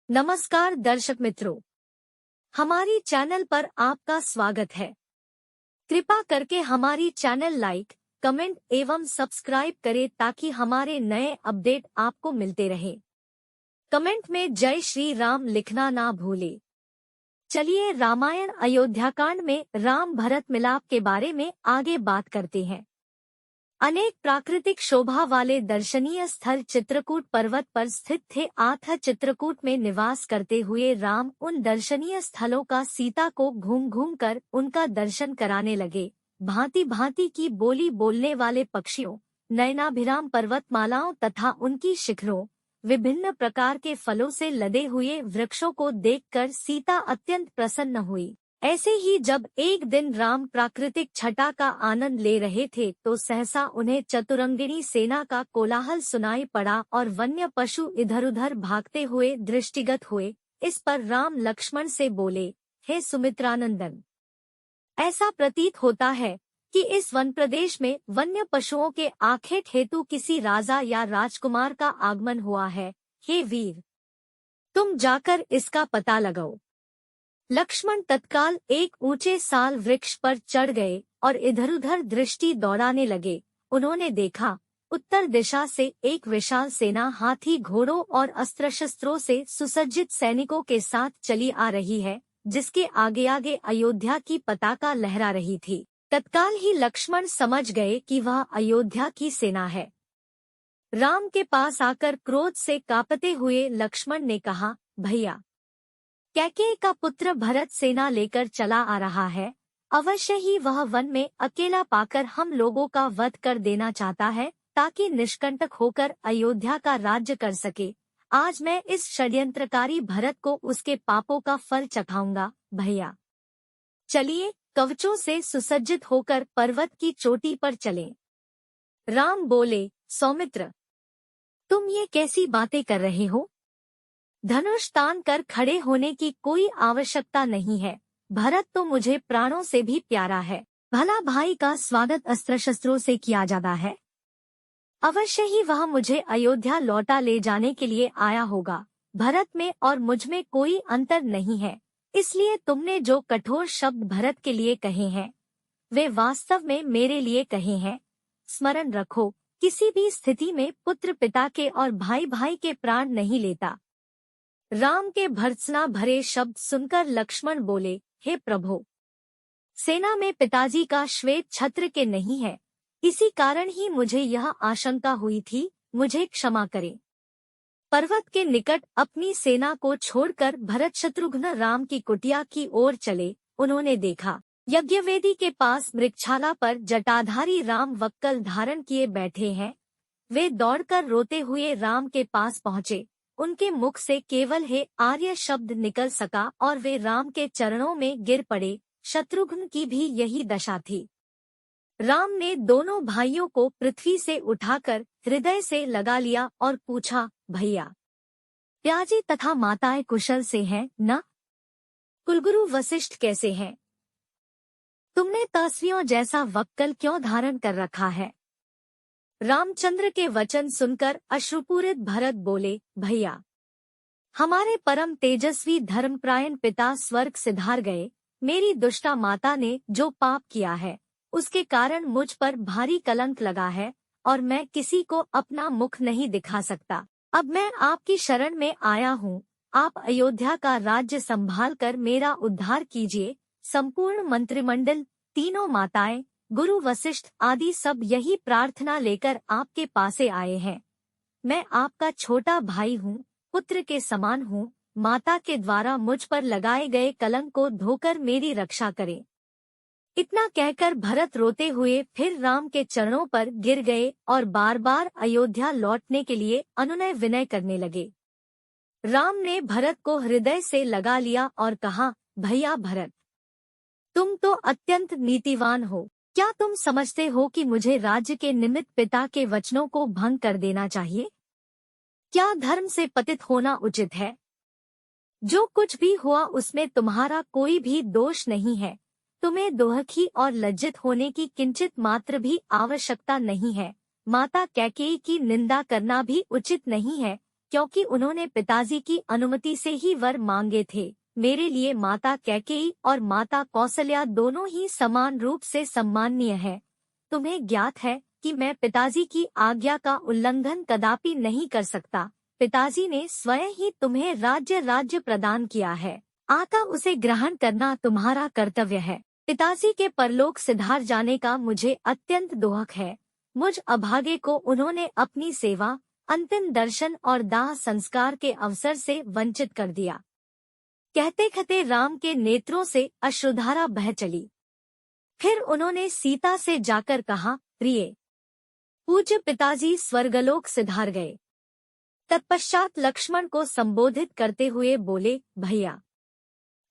नमस्कार दर्शक मित्रों, हमारी चैनल पर आपका स्वागत है। कृपा करके हमारी चैनल लाइक, कमेंट एवं सब्सक्राइब करें ताकि हमारे नए अपडेट आपको मिलते रहे। कमेंट में जय श्री राम लिखना ना भूले। चलिए रामायण अयोध्याकांड में राम भरत मिलाप के बारे में आगे बात करते हैं। अनेक प्राकृतिक शोभा वाले दर्शनीय स्थल चित्रकूट पर्वत पर स्थित थे। आथा चित्रकूट में निवास करते हुए राम उन दर्शनीय स्थलों का सीता को घूम घूम कर उनका दर्शन कराने लगे। भांति भांति की बोली बोलने वाले पक्षियों, नयनाभिराम पर्वतमालाओं तथा उनकी शिखरों, विभिन्न प्रकार के फलों से लदे हुए वृक्षों को देखकर सीता अत्यंत प्रसन्न हुई। ऐसे ही जब एक दिन राम प्राकृतिक छटा का आनंद ले रहे थे तो सहसा उन्हें चतुरंगिणी सेना का कोलाहल सुनाई पड़ा और वन्य पशु इधर-उधर भागते हुए दृष्टिगत हुए। इस पर राम लक्ष्मण से बोले, हे सुमित्रानंदन, ऐसा प्रतीत होता है कि इस वन प्रदेश में वन्य पशुओं के आखेट हेतु किसी राजा या राजकुमार का आगमन हुआ है। हे वीर, तुम जाकर इसका पता लगाओ। लक्ष्मण तत्काल एक ऊंचे साल वृक्ष पर चढ़ गए और इधर-उधर दृष्टि दौड़ाने लगे। उन्होंने देखा, उत्तर दिशा से एक विशाल सेना हाथी, घोड़ों और अस्त्र शस्त्रों से सुसज्जित सैनिकों के साथ चली आ रही है, जिसके आगे आगे अयोध्या की पताका लहरा रही थी। तत्काल ही लक्ष्मण समझ गए कि वह अयोध्या की सेना है। राम के पास आकर क्रोध से कांपते हुए लक्ष्मण ने कहा, भैया, कैकेयी का पुत्र भरत सेना लेकर चला आ रहा है। अवश्य ही वह वन में अकेला पाकर हम लोगों का वध कर देना चाहता है ताकि निष्कंटक होकर अयोध्या का राज्य कर सके। आज मैं इस षड्यंत्रकारी भरत को उसके पापों का फल चखाऊंगा। भैया, चलिए कवचों से सुसज्जित होकर पर्वत की चोटी पर चलें। राम बोले, सौमित्र, तुम ये कैसी बातें कर रहे हो? धनुष तान कर खड़े होने की कोई आवश्यकता नहीं है। भरत तो मुझे प्राणों से भी प्यारा है। भला भाई का स्वागत अस्त्र शस्त्रों से किया जाता है। अवश्य ही वह मुझे अयोध्या लौटा ले जाने के लिए आया होगा। भरत में और मुझ में कोई अंतर नहीं है। इसलिए तुमने जो कठोर शब्द भरत के लिए कहे हैं, वे वास्तव में मेरे लिए कहे हैं। स्मरण रखो, किसी भी स्थिति में पुत्र पिता के और भाई भाई के प्राण नहीं लेता। राम के भर्त्सना भरे शब्द सुनकर लक्ष्मण बोले, हे प्रभु, सेना में पिताजी का श्वेत छत्र के नहीं है, इसी कारण ही मुझे यह आशंका हुई थी। मुझे क्षमा करें। पर्वत के निकट अपनी सेना को छोड़कर भरत शत्रुघ्न राम की कुटिया की ओर चले। उन्होंने देखा, यज्ञवेदी के पास मृगशाला पर जटाधारी राम वक्कल धारण किए बैठे हैं। वे दौड़कर रोते हुए राम के पास पहुँचे। उनके मुख से केवल हे आर्य शब्द निकल सका और वे राम के चरणों में गिर पड़े। शत्रुघ्न की भी यही दशा थी। राम ने दोनों भाइयों को पृथ्वी से उठाकर हृदय से लगा लिया और पूछा, भैया, पिताजी तथा माताएं कुशल से हैं न? कुलगुरु वशिष्ठ कैसे हैं? तुमने तस्वियों जैसा वक्कल क्यों धारण कर रखा है? रामचंद्र के वचन सुनकर अश्रुपूरित भरत बोले, भैया, हमारे परम तेजस्वी धर्मप्रायण पिता स्वर्ग सिधार गए। मेरी दुष्टा माता ने जो पाप किया है, उसके कारण मुझ पर भारी कलंक लगा है और मैं किसी को अपना मुख नहीं दिखा सकता। अब मैं आपकी शरण में आया हूँ। आप अयोध्या का राज्य संभाल कर मेरा उद्धार कीजिए। संपूर्ण मंत्रिमंडल, तीनों माताएं, गुरु वशिष्ठ आदि सब यही प्रार्थना लेकर आपके पासे आए हैं। मैं आपका छोटा भाई हूँ, पुत्र के समान हूँ। माता के द्वारा मुझ पर लगाए गए कलंक को धोकर मेरी रक्षा करें। इतना कहकर भरत रोते हुए फिर राम के चरणों पर गिर गए और बार बार अयोध्या लौटने के लिए अनुनय विनय करने लगे। राम ने भरत को हृदय से लगा लिया और कहा, भैया भरत, तुम तो अत्यंत नीतिवान हो। क्या तुम समझते हो कि मुझे राज्य के निमित्त पिता के वचनों को भंग कर देना चाहिए? क्या धर्म से पतित होना उचित है? जो कुछ भी हुआ उसमें तुम्हारा कोई भी दोष नहीं है। तुम्हें दुखी और लज्जित होने की किंचित मात्र भी आवश्यकता नहीं है। माता कैकेयी की निंदा करना भी उचित नहीं है। क्योंकि उन्होंने पिताजी की अनुमति से ही वर मांगे थे। मेरे लिए माता कैकेयी और माता कौशल्या दोनों ही समान रूप से सम्माननीय है। तुम्हें ज्ञात है कि मैं पिताजी की आज्ञा का उल्लंघन कदापि नहीं कर सकता। पिताजी ने स्वयं ही तुम्हें राज्य प्रदान किया है, अतः उसे ग्रहण करना तुम्हारा कर्तव्य है। पिताजी के परलोक सिधार जाने का मुझे अत्यंत दुख है। मुझ अभागे को उन्होंने अपनी सेवा, अंतिम दर्शन और दाह संस्कार के अवसर से वंचित कर दिया। कहते कहते राम के नेत्रों से अश्रुधारा बह चली। फिर उन्होंने सीता से जाकर कहा, प्रिय पूज्य पिताजी स्वर्गलोक सिधार गए। तत्पश्चात लक्ष्मण को संबोधित करते हुए बोले, भैया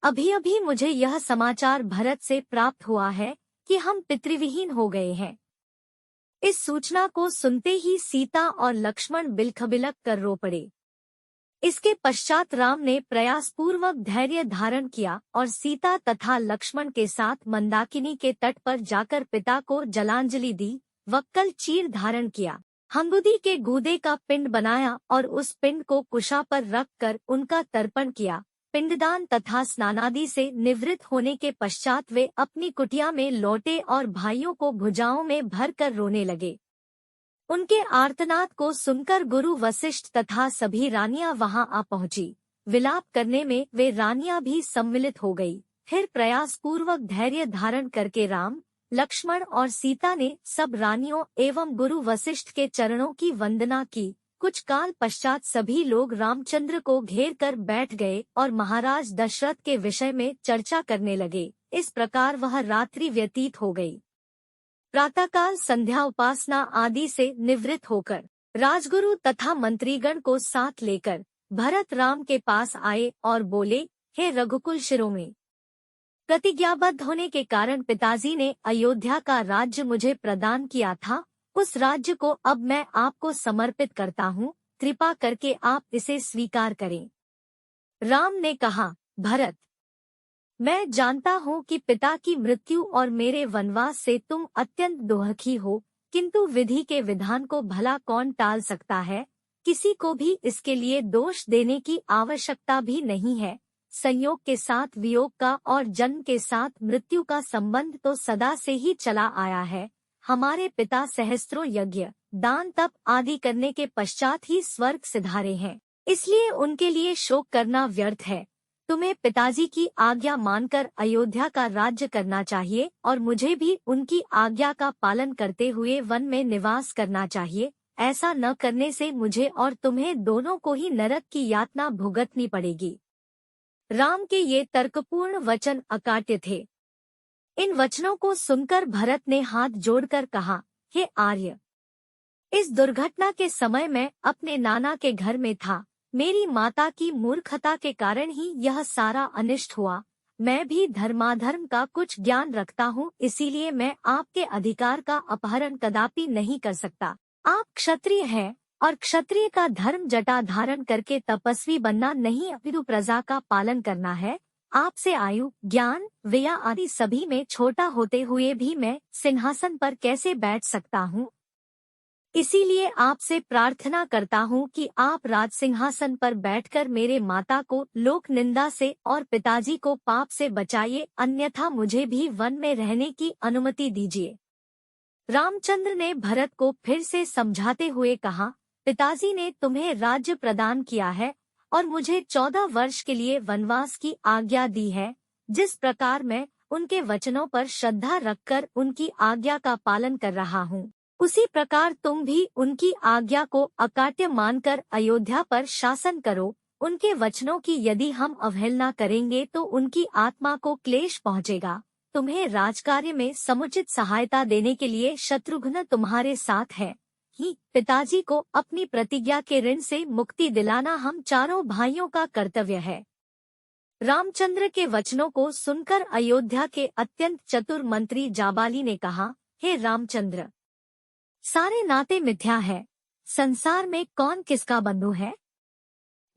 अभी अभी मुझे यह समाचार भरत से प्राप्त हुआ है कि हम पितृविहीन हो गए हैं। इस सूचना को सुनते ही सीता और लक्ष्मण बिलखबिलक कर रो पड़े। इसके पश्चात राम ने प्रयासपूर्वक धैर्य धारण किया और सीता तथा लक्ष्मण के साथ मंदाकिनी के तट पर जाकर पिता को जलांजलि दी, वक्कल चीर धारण किया, हंगुदी के गूदे का पिंड बनाया और उस पिंड को कुशा पर रखकर उनका तर्पण किया। पिंडदान तथा स्नानादि से निवृत्त होने के पश्चात वे अपनी कुटिया में लौटे और भाइयों को भुजाओं में भरकर रोने लगे। उनके आर्तनाद को सुनकर गुरु वशिष्ठ तथा सभी रानियां वहां आ पहुंची। विलाप करने में वे रानियां भी सम्मिलित हो गई। फिर प्रयासपूर्वक धैर्य धारण करके राम, लक्ष्मण और सीता ने सब रानियों एवं गुरु वशिष्ठ के चरणों की वंदना की। कुछ काल पश्चात सभी लोग रामचंद्र को घेर कर बैठ गए और महाराज दशरथ के विषय में चर्चा करने लगे। इस प्रकार वह रात्रि व्यतीत हो गई। प्रातःकाल संध्या उपासना आदि से निवृत्त होकर राजगुरु तथा मंत्रीगण को साथ लेकर भरत राम के पास आए और बोले, हे रघुकुल शिरोमणि, प्रतिज्ञाबद्ध होने के कारण पिताजी ने अयोध्या का राज्य मुझे प्रदान किया था, उस राज्य को अब मैं आपको समर्पित करता हूँ, कृपा करके आप इसे स्वीकार करें। राम ने कहा, भरत, मैं जानता हूँ कि पिता की मृत्यु और मेरे वनवास से तुम अत्यंत दुखी हो, किंतु विधि के विधान को भला कौन टाल सकता है। किसी को भी इसके लिए दोष देने की आवश्यकता भी नहीं है। संयोग के साथ वियोग का और जन्म के साथ मृत्यु का संबंध तो सदा से ही चला आया है। हमारे पिता सहस्त्रों यज्ञ, दान, तप आदि करने के पश्चात ही स्वर्ग सिधारे हैं, इसलिए उनके लिए शोक करना व्यर्थ है। तुम्हें पिताजी की आज्ञा मानकर अयोध्या का राज्य करना चाहिए और मुझे भी उनकी आज्ञा का पालन करते हुए वन में निवास करना चाहिए। ऐसा न करने से मुझे और तुम्हें दोनों को ही नरक की यातना भुगतनी पड़ेगी। राम के ये तर्कपूर्ण वचन अकाट्य थे। इन वचनों को सुनकर भरत ने हाथ जोड़कर कहा, हे आर्य, इस दुर्घटना के समय मैं अपने नाना के घर में था। मेरी माता की मूर्खता के कारण ही यह सारा अनिष्ट हुआ। मैं भी धर्माधर्म का कुछ ज्ञान रखता हूँ, इसीलिए मैं आपके अधिकार का अपहरण कदापि नहीं कर सकता। आप क्षत्रिय हैं और क्षत्रिय का धर्म जटा धारण करके तपस्वी बनना नहीं, अपितु प्रजा का पालन करना है। आपसे आयु, ज्ञान, व्यय आदि सभी में छोटा होते हुए भी मैं सिंहासन पर कैसे बैठ सकता हूँ। इसीलिए आपसे प्रार्थना करता हूँ कि आप राज सिंहासन पर बैठकर मेरे माता को लोक निंदा से और पिताजी को पाप से बचाइए, अन्यथा मुझे भी वन में रहने की अनुमति दीजिए। रामचंद्र ने भरत को फिर से समझाते हुए कहा, पिताजी ने तुम्हें राज्य प्रदान किया है और मुझे 14 वर्ष के लिए वनवास की आज्ञा दी है। जिस प्रकार मैं उनके वचनों पर श्रद्धा रखकर उनकी आज्ञा का पालन कर रहा हूँ, उसी प्रकार तुम भी उनकी आज्ञा को अकाट्य मानकर अयोध्या पर शासन करो। उनके वचनों की यदि हम अवहेलना करेंगे तो उनकी आत्मा को क्लेश पहुँचेगा। तुम्हें राजकार्य में समुचित सहायता देने के लिए शत्रुघ्न तुम्हारे साथ है ही। पिताजी को अपनी प्रतिज्ञा के ऋण से मुक्ति दिलाना हम चारों भाइयों का कर्तव्य है। रामचंद्र के वचनों को सुनकर अयोध्या के अत्यंत चतुर मंत्री जाबाली ने कहा, हे रामचंद्र, सारे नाते मिथ्या है। संसार में कौन किसका बंधु है।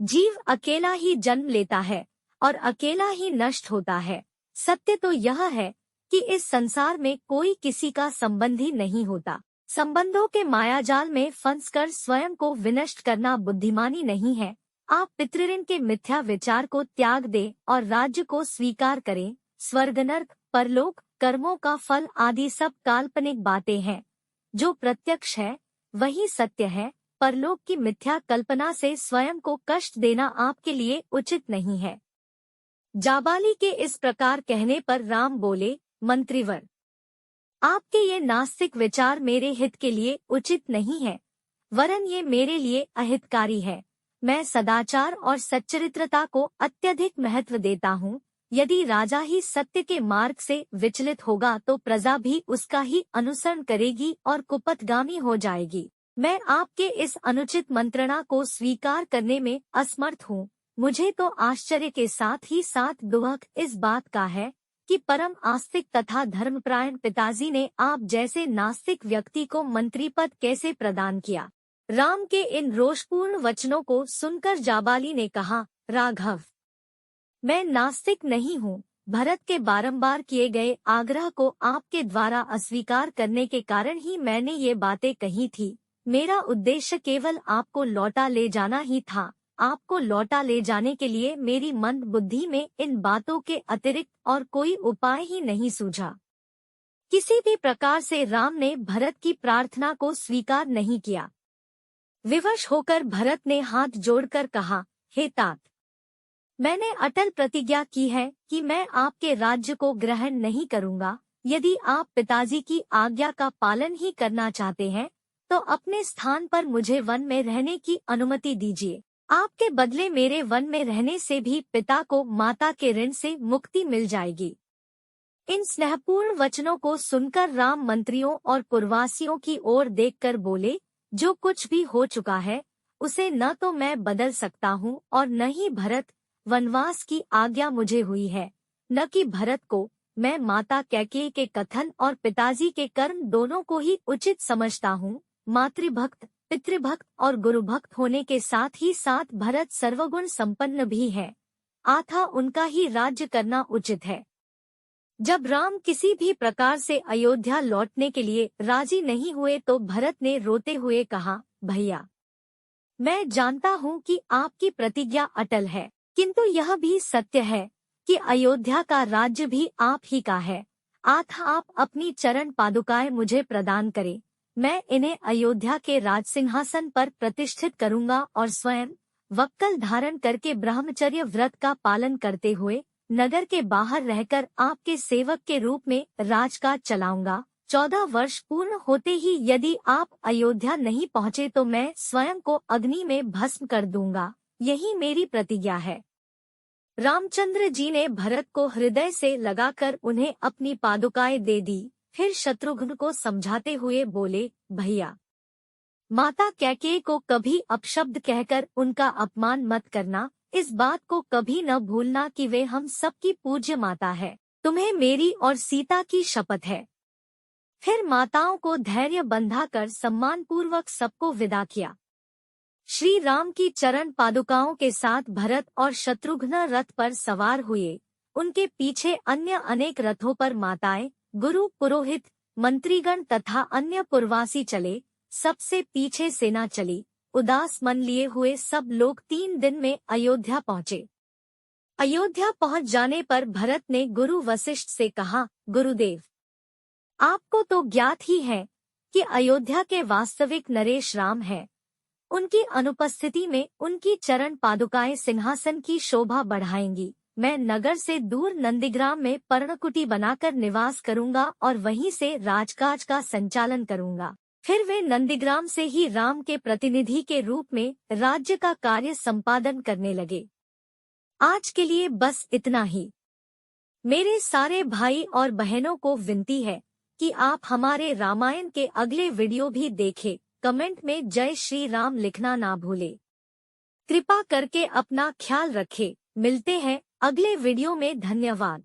जीव अकेला ही जन्म लेता है और अकेला ही नष्ट होता है। सत्य तो यह है कि इस संसार में कोई किसी का संबंधी नहीं होता। संबंधों के मायाजाल में फंसकर स्वयं को विनष्ट करना बुद्धिमानी नहीं है। आप पितृऋण के मिथ्या विचार को त्याग दें और राज्य को स्वीकार करें। स्वर्ग नर्क परलोक कर्मों का फल आदि सब काल्पनिक बातें हैं। जो प्रत्यक्ष है वही सत्य है। परलोक की मिथ्या कल्पना से स्वयं को कष्ट देना आपके लिए उचित नहीं है। जाबाली के इस प्रकार कहने पर राम बोले, मंत्रीवर, आपके ये नास्तिक विचार मेरे हित के लिए उचित नहीं है, वरन ये मेरे लिए अहितकारी है। मैं सदाचार और सच्चरित्रता को अत्यधिक महत्व देता हूँ। यदि राजा ही सत्य के मार्ग से विचलित होगा तो प्रजा भी उसका ही अनुसरण करेगी और कुपथगामी हो जाएगी। मैं आपके इस अनुचित मंत्रणा को स्वीकार करने में असमर्थ हूँ। मुझे तो आश्चर्य के साथ ही साथ दुख इस बात का है कि परम आस्तिक तथा धर्मपरायण पिताजी ने आप जैसे नास्तिक व्यक्ति को मंत्री पद कैसे प्रदान किया। राम के इन रोषपूर्ण वचनों को सुनकर जाबाली ने कहा, राघव, मैं नास्तिक नहीं हूँ। भरत के बारंबार किए गए आग्रह को आपके द्वारा अस्वीकार करने के कारण ही मैंने ये बातें कही थी। मेरा उद्देश्य केवल आपको लौटा ले जाना ही था। आपको लौटा ले जाने के लिए मेरी मंद बुद्धि में इन बातों के अतिरिक्त और कोई उपाय ही नहीं सूझा। किसी भी प्रकार से राम ने भरत की प्रार्थना को स्वीकार नहीं किया। विवश होकर भरत ने हाथ जोड़कर कहा, हे तात, मैंने अटल प्रतिज्ञा की है कि मैं आपके राज्य को ग्रहण नहीं करूंगा। यदि आप पिताजी की आज्ञा का पालन ही करना चाहते हैं तो अपने स्थान पर मुझे वन में रहने की अनुमति दीजिए। आपके बदले मेरे वन में रहने से भी पिता को माता के ऋण से मुक्ति मिल जाएगी। इन स्नेहपूर्ण वचनों को सुनकर राम मंत्रियों और पुरवासियों की ओर देखकर बोले, जो कुछ भी हो चुका है उसे न तो मैं बदल सकता हूँ और न ही भरत वनवास की आज्ञा मुझे हुई है, न कि भरत को। मैं माता कैकेयी के कथन और पिताजी के कर्म दोनों को ही उचित समझता हूँ। मातृभक्त, पितृभक्त और गुरुभक्त होने के साथ ही साथ भरत सर्वगुण संपन्न भी है, अतः उनका ही राज्य करना उचित है। जब राम किसी भी प्रकार से अयोध्या लौटने के लिए राजी नहीं हुए तो भरत ने रोते हुए कहा, भैया, मैं जानता हूँ कि आपकी प्रतिज्ञा अटल है, किंतु यह भी सत्य है कि अयोध्या का राज्य भी आप ही का है। अतः आप अपनी चरण पादुकाएं मुझे प्रदान करें। मैं इन्हें अयोध्या के राजसिंहासन पर प्रतिष्ठित करूंगा और स्वयं वक्कल धारण करके ब्रह्मचर्य व्रत का पालन करते हुए नगर के बाहर रहकर आपके सेवक के रूप में राजकाज चलाऊंगा। 14 वर्ष पूर्ण होते ही यदि आप अयोध्या नहीं पहुँचे तो मैं स्वयं को अग्नि में भस्म कर दूंगा। यही मेरी प्रतिज्ञा है। रामचंद्र जी ने भरत को हृदय से लगाकर उन्हें अपनी पादुकाएं दे दी। फिर शत्रुघ्न को समझाते हुए बोले, भैया, माता कैकेयी को कभी अपशब्द कहकर उनका अपमान मत करना। इस बात को कभी न भूलना कि वे हम सबकी पूज्य माता है। तुम्हें मेरी और सीता की शपथ है। फिर माताओं को धैर्य बंधाकर सम्मान पूर्वक सबको विदा किया। श्री राम की चरण पादुकाओं के साथ भरत और शत्रुघ्न रथ पर सवार हुए। उनके पीछे अन्य अनेक रथों पर माताएं, गुरु, पुरोहित, मंत्रीगण तथा अन्य पुरवासी चले। सबसे पीछे सेना चली। उदास मन लिए हुए सब लोग 3 दिन में अयोध्या पहुँचे। अयोध्या पहुँच जाने पर भरत ने गुरु वशिष्ठ से कहा, गुरुदेव, आपको तो ज्ञात ही है कि अयोध्या के वास्तविक नरेश राम है। उनकी अनुपस्थिति में उनकी चरण पादुकाएं सिंहासन की शोभा बढ़ाएंगी। मैं नगर से दूर नंदीग्राम में पर्णकुटी बनाकर निवास करूंगा और वहीं से राजकाज का संचालन करूंगा। फिर वे नंदीग्राम से ही राम के प्रतिनिधि के रूप में राज्य का कार्य संपादन करने लगे। आज के लिए बस इतना ही। मेरे सारे भाई और बहनों को विनती है कि आप हमारे रामायण के अगले वीडियो भी देखें। कमेंट में जय श्री राम लिखना ना भूले। कृपा करके अपना ख्याल रखें। मिलते हैं अगले वीडियो में। धन्यवाद।